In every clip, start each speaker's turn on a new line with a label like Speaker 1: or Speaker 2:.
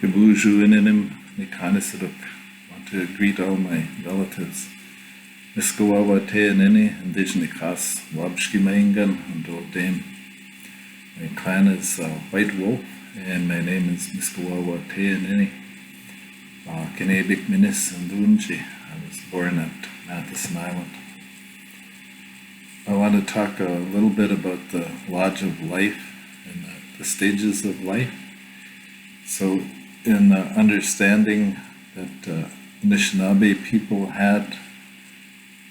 Speaker 1: Gebuju ininim nikanisaruk. Want to greet all my relatives. Miskawawa te inini indijnikas wabshkimaingan and old dame. My clan is White Wolf, and my name is Miskawawa te inini. Kinebik minis and Dunji. I was born at Matheson Island. I want to talk a little bit about the Lodge of Life and the stages of life. So in the understanding that Anishinaabe people had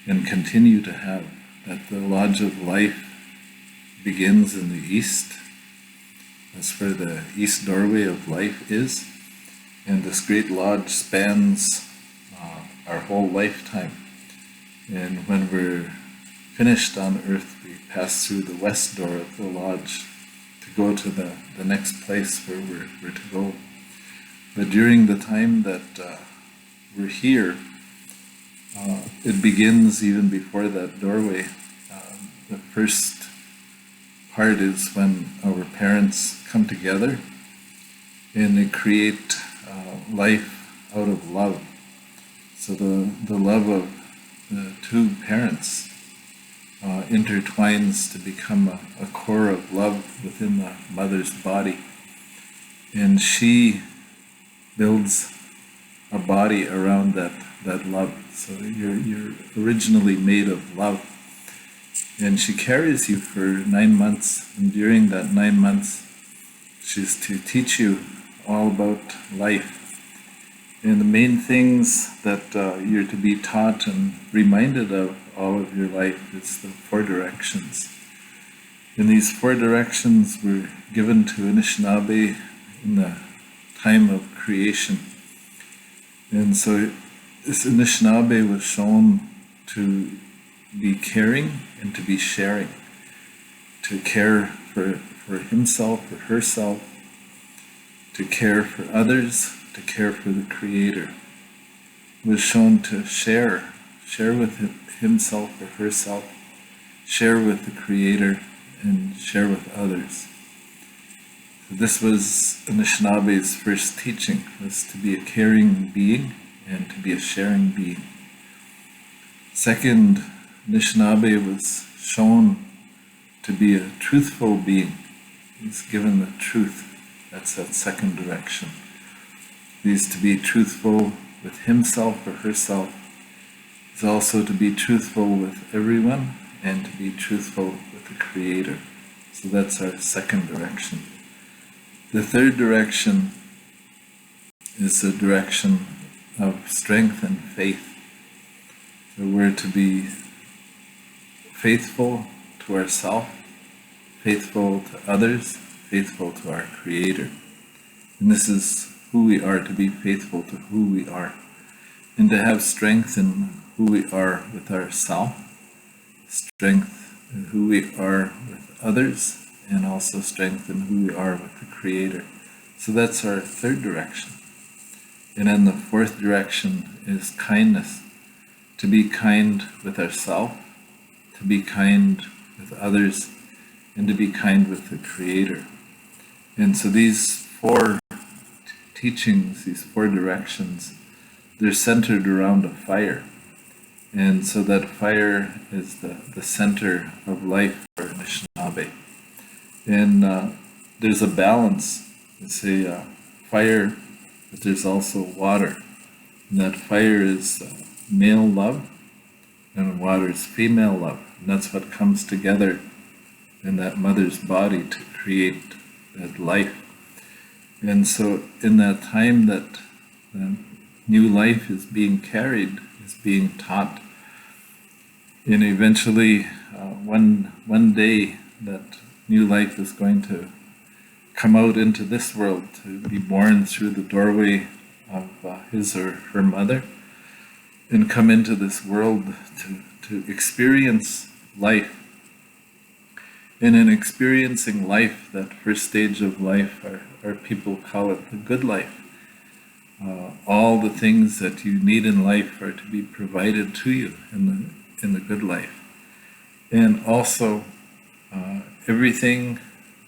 Speaker 1: and continue to have, that the Lodge of Life begins in the east. That's where the east doorway of life is. And this great lodge spans our whole lifetime. And when we're finished on earth, we pass through the west door of the lodge to go to the next place where we're to go. But during the time that we're here, it begins even before that doorway. The first part is when our parents come together and they create life out of love. So the love of the two parents intertwines to become a core of love within the mother's body. And she builds a body around that love. So you're originally made of love. And she carries you for 9 months. And during that 9 months, she's to teach you all about life. And the main things that you're to be taught and reminded of all of your life is the 4 directions. And these 4 directions were given to Anishinaabe in the time of creation. And so this Anishinaabe was shown to be caring and to be sharing, to care for himself or herself, to care for others, to care for the Creator. Was shown to share with himself or herself, share with the Creator, and share with others. So this was Anishinabe's first teaching, was to be a caring being and to be a sharing being. Second, Anishinaabe was shown to be a truthful being. He's given the truth. That's that second direction. He's to be truthful with himself or herself. He's also to be truthful with everyone and to be truthful with the Creator. So that's our second direction. The third direction is the direction of strength and faith. So we're to be faithful to ourselves, faithful to others, faithful to our Creator. And this is who we are, to be faithful to who we are, and to have strength in who we are with ourselves, strength in who we are with others, and also strength in who we are with the Creator. So that's our third direction. And then the fourth direction is kindness, to be kind with ourselves, to be kind with others, and to be kind with the Creator. And so these 4 teachings, these 4 directions, they're centered around a fire. And so that fire is the center of life for Anishinaabe. And there's a balance. It's a fire, but there's also water. And that fire is male love, and water is female love. And that's what comes together in that mother's body to create that life. And so in that time that new life is being carried, is being taught, and eventually one day that new life is going to come out into this world, to be born through the doorway of his or her mother, and come into this world to experience life. And in experiencing life, that first stage of life, our people call it the good life. All the things that you need in life are to be provided to you in the good life. And also, everything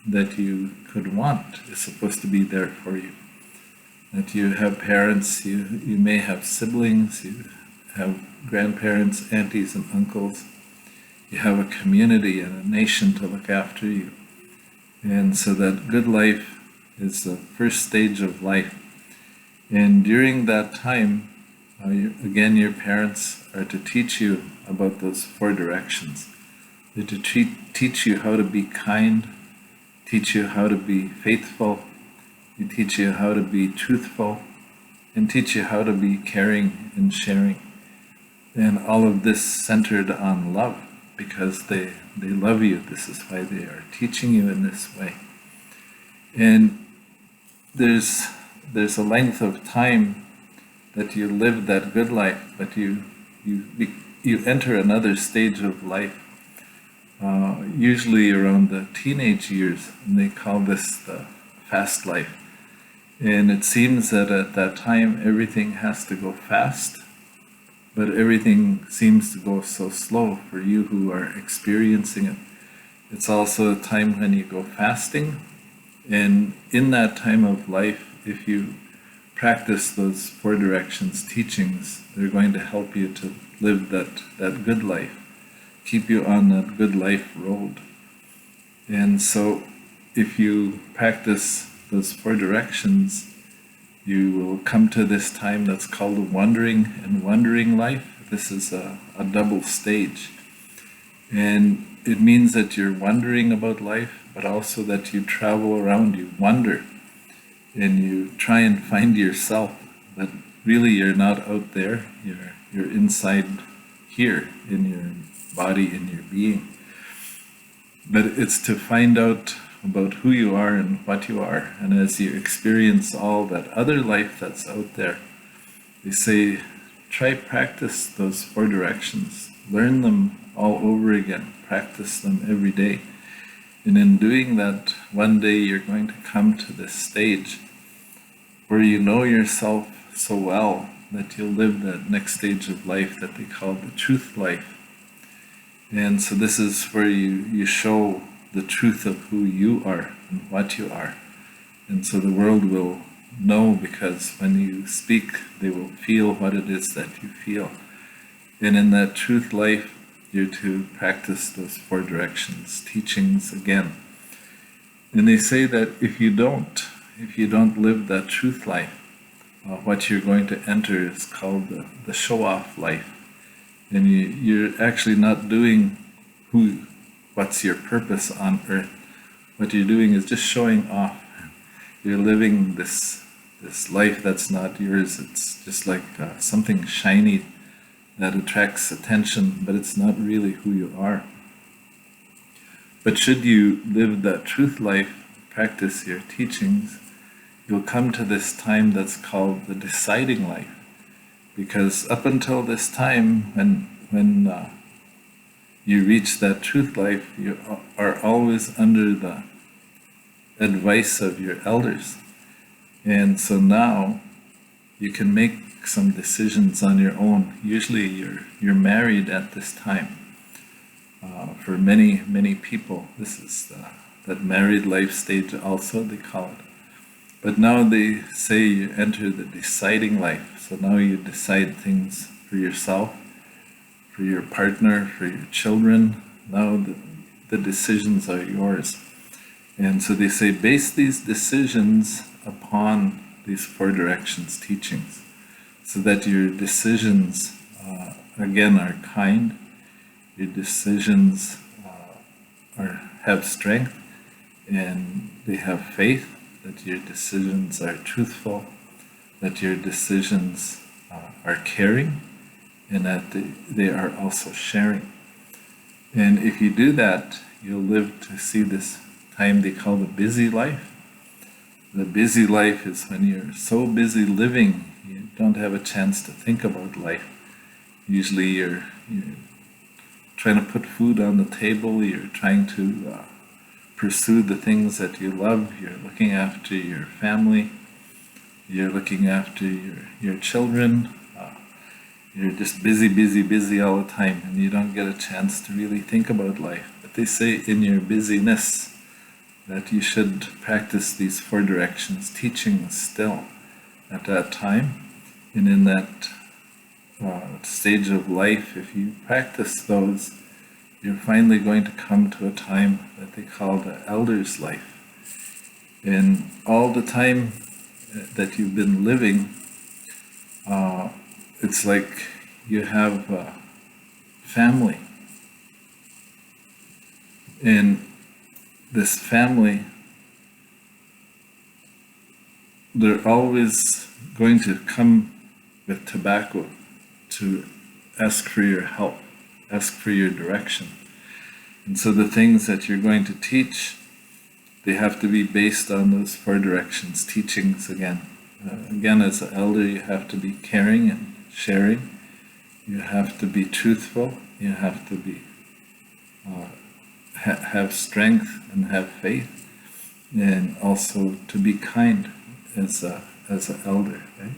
Speaker 1: that you could want is supposed to be there for you. that you have parents, you may have siblings, you have grandparents, aunties and uncles, you have a community and a nation to look after you. And so that good life is the first stage of life. And during that time, again, your parents are to teach you about those four directions. They're to teach you how to be kind, teach you how to be faithful, they teach you how to be truthful, and teach you how to be caring and sharing. And all of this centered on love, because they love you. This is why they are teaching you in this way. And there's a length of time that you live that good life, but you enter another stage of life, usually around the teenage years, and they call this the fast life. And it seems that at that time everything has to go fast, but everything seems to go so slow for you who are experiencing it. It's also a time when you go fasting, and in that time of life, if you practice those four directions teachings, they're going to help you to live that good life, keep you on that good life road. And so if you practice those four directions, you will come to this time that's called a wandering and wondering life. This is a double stage. And it means that you're wondering about life, but also that you travel around, you wander, and you try and find yourself, that really you're not out there, you're inside here in your body, in your being. But it's to find out about who you are and what you are. And as you experience all that other life that's out there, they say, try practice those four directions. Learn them all over again. Practice them every day. And in doing that, one day you're going to come to this stage where you know yourself so well that you'll live that next stage of life that they call the truth life. And so this is where you show the truth of who you are and what you are. And so the world will know, because when you speak, they will feel what it is that you feel. And in that truth life, you're to practice those four directions, teachings again. And they say that if you don't live that truth life, what you're going to enter is called the show-off life. And you're actually not doing what's your purpose on earth. What you're doing is just showing off. You're living this life that's not yours. It's just like something shiny that attracts attention, but it's not really who you are. But should you live that truth life, practice your teachings, you'll come to this time that's called the deciding life. Because up until this time, when you reach that truth life, you are always under the advice of your elders. And so now you can make some decisions on your own. Usually you're married at this time. For many people, this is that married life stage also, they call it. But now they say you enter the deciding life. So now you decide things for yourself, for your partner, for your children. Now the decisions are yours. And so they say, base these decisions upon these four directions teachings, so that your decisions, again, are kind, your decisions have strength, and they have faith, that your decisions are truthful, that your decisions are caring, and that they are also sharing. And if you do that, you'll live to see this time they call the busy life. The busy life is when you're so busy living, you don't have a chance to think about life. Usually you're trying to put food on the table, you're trying to pursue the things that you love, you're looking after your family, you're looking after your children, you're just busy all the time, and you don't get a chance to really think about life. But they say in your busyness that you should practice these four directions teachings still, at that time. And in that stage of life, if you practice those, you're finally going to come to a time that they call the elder's life. And all the time that you've been living, it's like you have a family. And this family, they're always going to come with tobacco to ask for your help, ask for your direction. And so the things that you're going to teach, they have to be based on those 4 directions, teachings again. Again, as an elder, you have to be caring and sharing. You have to be truthful. You have to be have strength and have faith, and also to be kind as an elder. Right?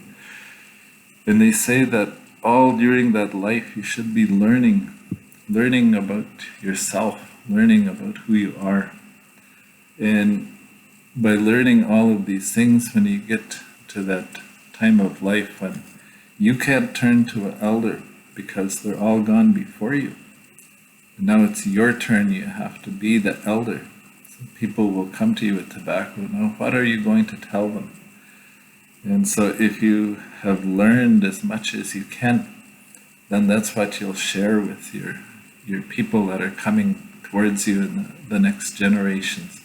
Speaker 1: And they say that all during that life you should be learning about yourself, learning about who you are. And by learning all of these things, when you get to that time of life when you can't turn to an elder because they're all gone before you, and now it's your turn, you have to be the elder. So people will come to you with tobacco. Now, what are you going to tell them? And so if you have learned as much as you can, then that's what you'll share with your people that are coming towards you in the next generations.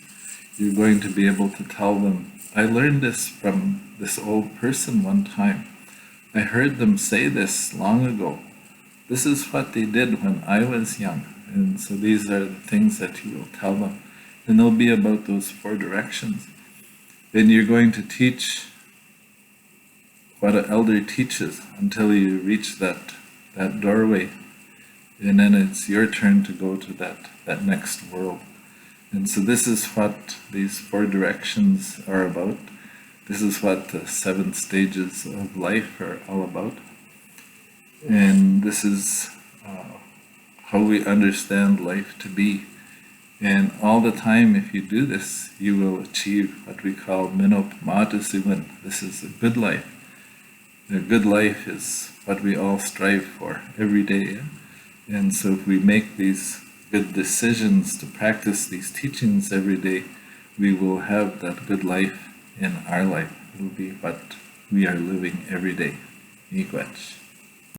Speaker 1: You're going to be able to tell them, I learned this from this old person one time. I heard them say this long ago. This is what they did when I was young. And so these are the things that you will tell them. And they'll be about those 4 directions. Then you're going to teach what an elder teaches until you reach that doorway. And then it's your turn to go to that next world. And so this is what these 4 directions are about. This is what the 7 stages of life are all about. And this is how we understand life to be. And all the time, if you do this, you will achieve what we call minopmadasuvan. This is a good life. A good life is what we all strive for every day. And so if we make these good decisions to practice these teachings every day, we will have that good life in our life. It will be what we are living every day. Miigwech.